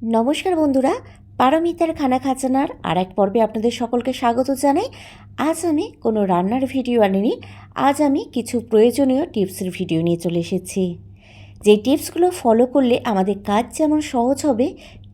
নমস্কার বন্ধুরা, পারমিতার খানা খাজানার আর এক পর্বে আপনাদের সকলকে স্বাগত জানাই। আজ আমি কোনো রান্নার ভিডিও আনিনি, আজ আমি কিছু প্রয়োজনীয় টিপসের ভিডিও নিয়ে চলে এসেছি। যেই টিপসগুলো ফলো করলে আমাদের কাজ যেমন সহজ হবে,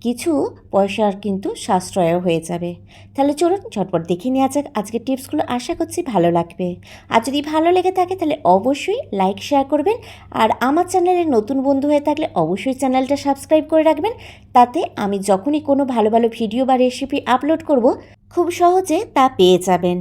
কিছু পয়সার কিন্তু সাশ্রয়ও হয়ে যাবে। তাহলে চলুন ঝটপট দেখে নেওয়া যাক আজকের টিপসগুলো। আশা করছি ভালো লাগবে। আর যদি ভালো লেগে থাকে তাহলে অবশ্যই লাইক শেয়ার করবেন। আর আমার চ্যানেলে নতুন বন্ধু হয়ে থাকলে অবশ্যই চ্যানেলটা সাবস্ক্রাইব করে রাখবেন। তাতে আমি যখনই কোনো ভালো ভালো ভিডিও বা রেসিপি আপলোড করব, খুব সহজে তা পেয়ে যাবেন।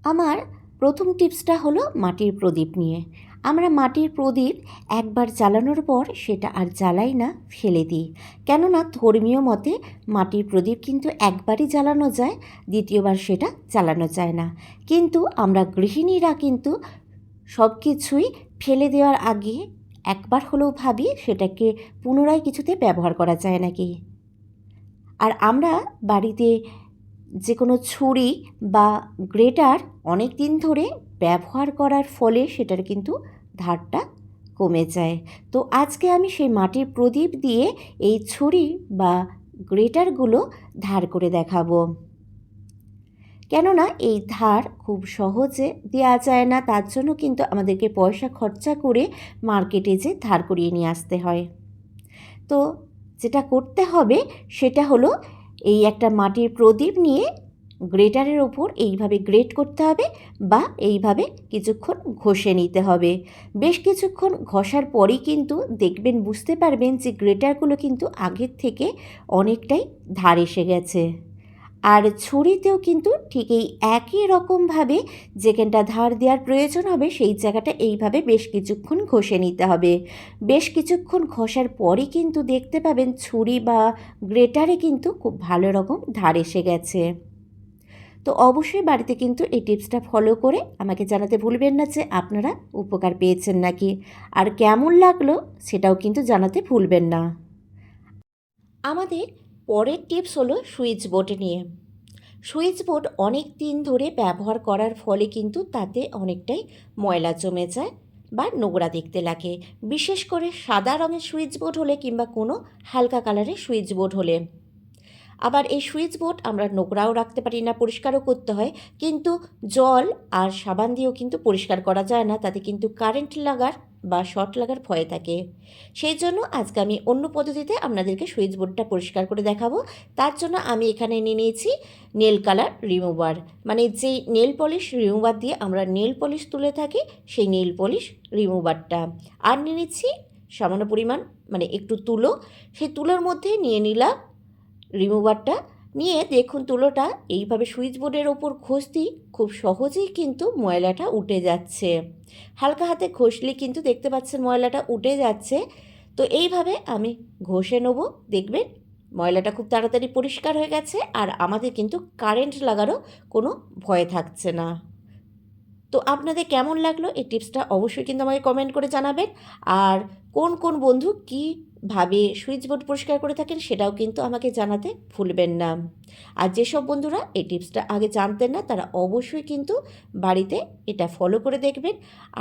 আমার প্রথম টিপসটা হলো মাটির প্রদীপ নিয়ে। আমরা মাটির প্রদীপ একবার জ্বালানোর পর সেটা আর জ্বালাই না, ফেলে দিই। কেননা ধর্মীয় মতে মাটির প্রদীপ কিন্তু একবারই জ্বালানো যায়, দ্বিতীয়বার সেটা জ্বালানো যায় না। কিন্তু আমরা গৃহিণীরা কিন্তু সব কিছুই ফেলে দেওয়ার আগে একবার হলেও ভাবি সেটাকে পুনরায় কিছুতে ব্যবহার করা যায় নাকি। আর আমরা বাড়িতে যে কোনো ছুরি বা গ্রেটার অনেক দিন ধরে ব্যবহার করার ফলে সেটার কিন্তু ধারটা কমে যায়। তো আজকে আমি সেই মাটির প্রদীপ দিয়ে এই ছুরি বা গ্রেটারগুলো ধার করে দেখাবো। কেননা এই ধার খুব সহজে দেওয়া যায় না, তার জন্য কিন্তু আমাদেরকে পয়সা খরচা করে মার্কেটে যে ধার করিয়ে নিয়ে আসতে হয়। তো যেটা করতে হবে সেটা হলো এই একটা মাটির প্রদীপ নিয়ে গ্রেটারের ওপর এইভাবে গ্রেট করতে হবে বা এইভাবে কিছুক্ষণ ঘষে নিতে হবে। বেশ কিছুক্ষণ ঘষার পরই কিন্তু দেখবেন, বুঝতে পারবেন যে গ্রেটারগুলো কিন্তু আগের থেকে অনেকটাই ধার এসে গেছে। আর ছুরিতেও কিন্তু ঠিক এই একই রকমভাবে যেখানটা ধার দেওয়ার প্রয়োজন হবে সেই জায়গাটা এইভাবে বেশ কিছুক্ষণ ঘষে নিতে হবে। বেশ কিছুক্ষণ ঘষার পরই কিন্তু দেখতে পাবেন ছুরি বা গ্রেটারে কিন্তু খুব ভালো রকম ধার এসে গেছে। তো অবশ্যই বাড়িতে কিন্তু এই টিপসটা ফলো করে আমাকে জানাতে ভুলবেন না যে আপনারা উপকার পেয়েছেন নাকি, আর কেমন লাগলো সেটাও কিন্তু জানাতে ভুলবেন না। আমাদের পরের টিপস হলো সুইচ বোর্ড নিয়ে। সুইচ বোর্ড অনেক দিন ধরে ব্যবহার করার ফলে কিন্তু তাতে অনেকটাই ময়লা জমে যায় বা নোংরা দেখতে লাগে, বিশেষ করে সাদা রঙের সুইচ বোর্ড হলে কিংবা কোনো হালকা কালারের সুইচ বোর্ড হলে। আবার এই সুইচ বোর্ড আমরা নোংরাও রাখতে পারি না, পরিষ্কারও করতে হয়, কিন্তু জল আর সাবান দিয়েও কিন্তু পরিষ্কার করা যায় না, তাতে কিন্তু কারেন্ট লাগার বা শর্ট লাগার ভয় থাকে। সেই জন্য আজকে আমি অন্য পদ্ধতিতে আপনাদেরকে সুইচ বোর্ডটা পরিষ্কার করে দেখাবো। তার জন্য আমি এখানে নিয়ে নিয়েছি নেল কালার রিমুভার, মানে যেই নেল পলিশ রিমুভার দিয়ে আমরা নেল পলিশ তুলে থাকি সেই নেল পলিশ রিমুভারটা। আর নিয়ে নিচ্ছি সামান্য পরিমাণ, মানে একটু তুলো, সেই তুলোর মধ্যে নিয়ে নিলাম রিমুভারটা। নিয়ে দেখুন তুলোটা এইভাবে সুইচ বোর্ডের ওপর ঘষতেই খুব সহজেই কিন্তু ময়লাটা উঠে যাচ্ছে। হালকা হাতে ঘষলে কিন্তু দেখতে পাচ্ছেন ময়লাটা উঠে যাচ্ছে। তো এইভাবে আমি ঘষে নেব, দেখবেন ময়লাটা খুব তাড়াতাড়ি পরিষ্কার হয়ে গেছে আর আমাদের কিন্তু কারেন্ট লাগারও কোনো ভয় থাকছে না। তো আপনাদের কেমন লাগলো এই টিপসটা অবশ্যই কিন্তু আমাকে কমেন্ট করে জানাবেন। আর কোন কোন বন্ধু কীভাবে সুইচ বোর্ড পরিষ্কার করে থাকেন সেটাও কিন্তু আমাকে জানাতে ভুলবেন না। আর যেসব বন্ধুরা এই টিপসটা আগে জানতেন না তারা অবশ্যই কিন্তু বাড়িতে এটা ফলো করে দেখবেন।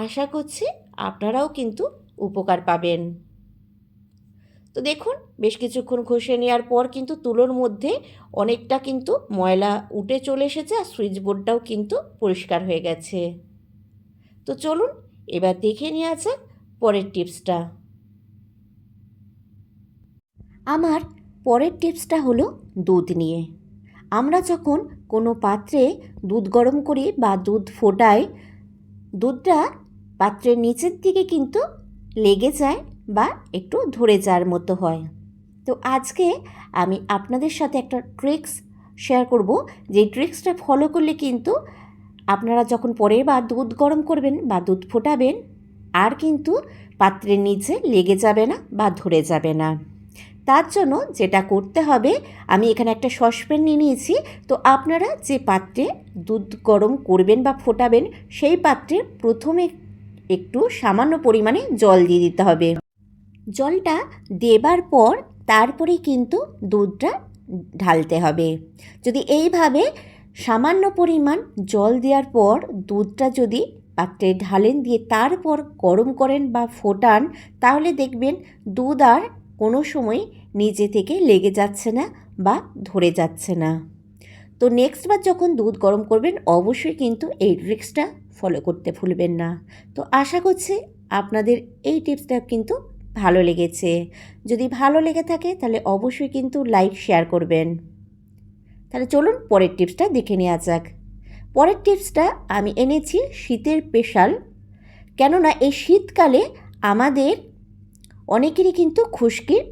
আশা করছি আপনারাও কিন্তু উপকার পাবেন। তো দেখুন বেশ কিছুক্ষণ ঘষে নেওয়ার পর কিন্তু তুলোর মধ্যে অনেকটা কিন্তু ময়লা উঠে চলে এসেছে আর সুইচ বোর্ডটাও কিন্তু পরিষ্কার হয়ে গেছে। তো চলুন এবার দেখে নেওয়া যাক পরের টিপসটা। আমার পরের টিপসটা হলো দুধ নিয়ে। আমরা যখন কোনো পাত্রে দুধ গরম করি বা দুধ ফোটাই, দুধটা পাত্রের নিচের দিকে কিন্তু লেগে যায় বা একটু ধরে যাওয়ার মতো হয়। তো আজকে আমি আপনাদের সাথে একটা ট্রিক্স শেয়ার করব, যে ট্রিক্সটা ফলো করলে কিন্তু আপনারা যখন পরের বার দুধ গরম করবেন বা দুধ ফোটাবেন আর কিন্তু পাত্রের নিচে লেগে যাবে না বা ধরে যাবে না। তার জন্য যেটা করতে হবে, আমি এখানে একটা সসপ্যান নিয়ে নিয়েছি। তো আপনারা যে পাত্রে দুধ গরম করবেন বা ফোটাবেন সেই পাত্রে প্রথমে একটু সামান্য পরিমাণে জল দিয়ে দিতে হবে। জলটা দেবার পর তারপরেই কিন্তু দুধটা ঢালতে হবে। যদি এইভাবে সামান্য পরিমাণ জল দেওয়ার পর দুধটা যদি পাত্রে ঢালেন, দিয়ে তারপর গরম করেন বা ফোটান, তাহলে দেখবেন দুধ আর কোনো সময় নিজে থেকে লেগে যাচ্ছে না বা ধরে যাচ্ছে না। তো নেক্সট বার যখন দুধ গরম করবেন অবশ্যই কিন্তু এই ট্রিক্সটা ফলো করতে ভুলবেন না। তো আশা করছি আপনাদের এই টিপসটা কিন্তু ভালো লেগেছে। যদি ভালো লেগে থাকে তাহলে অবশ্যই কিন্তু লাইক শেয়ার করবেন। তাহলে চলুন পরের টিপসটা দেখে নেওয়া যাক। পরের টিপসটা আমি এনেছি শীতের স্পেশাল, কেননা এই শীতকালে আমাদের অনেকেরই কিন্তু খুশকির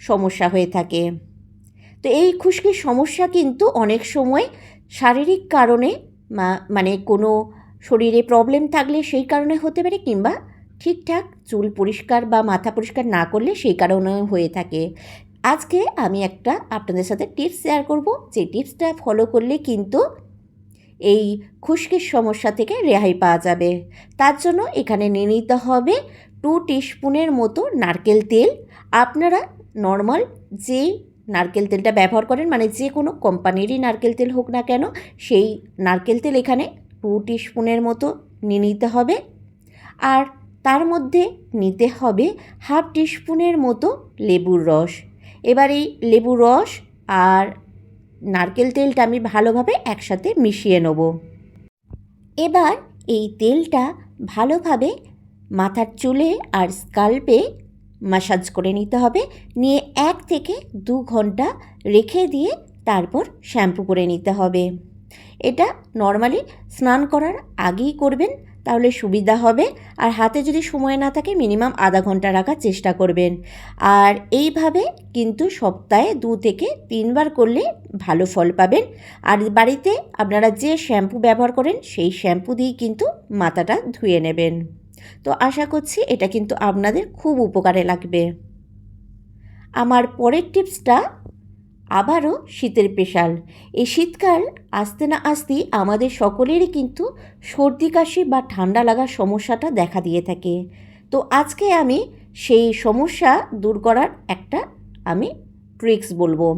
সমস্যা হয়ে থাকে। তো এই খুশকির সমস্যা কিন্তু অনেক সময় শারীরিক কারণে মানে কোনো শরীরে প্রবলেম থাকলে সেই কারণে হতে পারে, কিংবা ঠিকঠাক চুল পরিষ্কার বা মাথা পরিষ্কার না করলে সেই কারণেও হয়ে থাকে। আজকে আমি একটা আপনাদের সাথে টিপস শেয়ার করব, যে টিপসটা ফলো করলে কিন্তু এই খুশকির সমস্যা থেকে রেহাই পাওয়া যাবে। তার জন্য এখানে নিয়ে নিতে হবে 2 টিস্পুনের মতো নারকেল তেল। আপনারা নর্মাল যে নারকেল তেলটা ব্যবহার করেন, মানে যে কোনো কোম্পানিরই নারকেল তেল হোক না কেন, সেই নারকেল তেল এখানে 2 টিস্পুনের মতো নিয়ে নিতে হবে। আর তার মধ্যে নিতে হবে 1/2 টিস্পুনের মতো লেবুর রস। এবার এই লেবুর রস আর নারকেল তেলটা আমি ভালোভাবে একসাথে মিশিয়ে নেব। এবার এই তেলটা ভালোভাবে মাথার চুলে আর স্কাল্পে ম্যাসাজ করে নিতে হবে। নিয়ে 1 থেকে 2 ঘন্টা রেখে দিয়ে তারপর শ্যাম্পু করে নিতে হবে। এটা নর্মালি স্নান করার আগেই করবেন, তাহলে সুবিধা হবে। আর হাতে যদি সময় না থাকে মিনিমাম আধা ঘন্টা রাখার চেষ্টা করবেন। আর এইভাবে কিন্তু সপ্তাহে 2 থেকে 3 বার করলে ভালো ফল পাবেন। আর বাড়িতে আপনারা যে শ্যাম্পু ব্যবহার করেন সেই শ্যাম্পু দিয়েই কিন্তু মাথাটা ধুয়ে নেবেন। তো আশা করছি এটা কিন্তু আপনাদের খুব উপকারে লাগবে। আমার পরের টিপসটা আবারও শীতের স্পেশাল। এই শীতকাল আসতে না আসতেই আমাদের সকলেরই কিন্তু সর্দি কাশি বা ঠান্ডা লাগার সমস্যাটা দেখা দিয়ে থাকে। তো আজকে আমি সেই সমস্যা দূর করার একটা ট্রিক্স বলবো।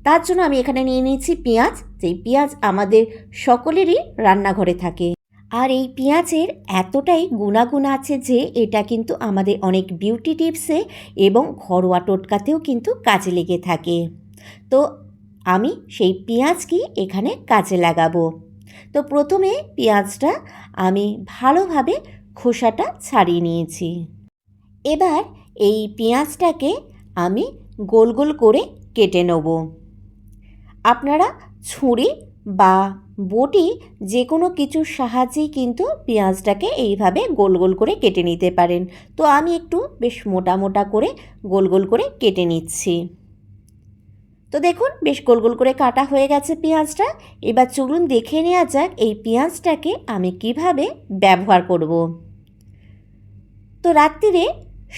তার জন্য আমি এখানে নিয়ে নিয়েছি পেঁয়াজ। যেই পেঁয়াজ আমাদের সকলেরই রান্নাঘরে থাকে। আর এই পেঁয়াজের এতটাই গুণাগুণ আছে যে এটা কিন্তু আমাদের অনেক বিউটি টিপসে এবং ঘরোয়া টোটকাতেও কিন্তু কাজে লেগে থাকে। তো আমি সেই পেঁয়াজকে এখানে কাজে লাগাবো। তো প্রথমে পেঁয়াজটা আমি ভালোভাবে খোসাটা ছাড়িয়ে নিয়েছি। এবার এই পেঁয়াজটাকে আমি গোল গোল করে কেটে নেব। আপনারা ছুরি বা বটি যে কোনো কিছুর সাহায্যেই কিন্তু পেঁয়াজটাকে এইভাবে গোল গোল করে কেটে নিতে পারেন। তো আমি একটু বেশ মোটা মোটা করে গোল গোল করে কেটে নিচ্ছি। তো দেখুন বেশ গোল গোল করে কাটা হয়ে গেছে পেঁয়াজটা। এবার চলুন দেখে নেওয়া যাক এই পেঁয়াজটাকে আমি কিভাবে ব্যবহার করব। তো রাত্রিরে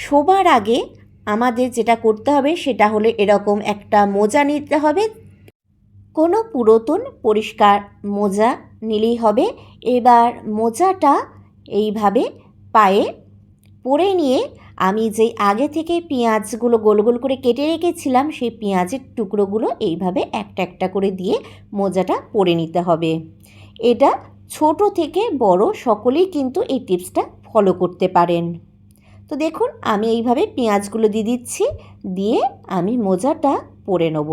শোবার আগে আমাদের যেটা করতে হবে সেটা হলো এরকম একটা মোজা নিতে হবে। কোনো পুরাতন পরিষ্কার মোজা নিলেই হবে। এবার মোজাটা এইভাবে পায়ে পরে নিয়ে আমি যেই আগে থেকে পেঁয়াজগুলো গোল গোল করে কেটে রেখেছিলাম সেই পেঁয়াজের টুকরোগুলো এইভাবে একটা একটা করে দিয়ে মোজাটা পরে নিতে হবে। এটা ছোট থেকে বড় সকলেই কিন্তু এই টিপসটা ফলো করতে পারেন। তো দেখুন আমি এইভাবে পেঁয়াজগুলো দিয়ে দিচ্ছি, দিয়ে আমি মোজাটা পরে নেব।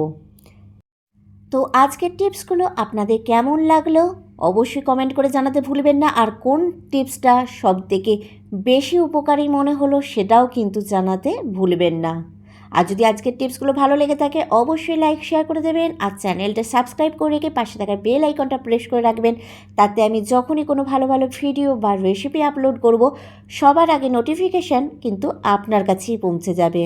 তো আজকের টিপসগুলো আপনাদের কেমন লাগলো অবশ্যই কমেন্ট করে জানাতে ভুলবেন না। আর কোন টিপসটা সবথেকে বেশি উপকারী মনে হলো সেটাও কিন্তু জানাতে ভুলবেন না। আর যদি আজকের টিপসগুলো ভালো লেগে থাকে অবশ্যই লাইক শেয়ার করে দেবেন। আর চ্যানেলটা সাবস্ক্রাইব করে রেখে পাশে থাকা বেল আইকনটা প্রেস করে রাখবেন। তাতে আমি যখনই কোনো ভালো ভালো ভিডিও বা রেসিপি আপলোড করব সবার আগে নোটিফিকেশান কিন্তু আপনার কাছেই পৌঁছে যাবে।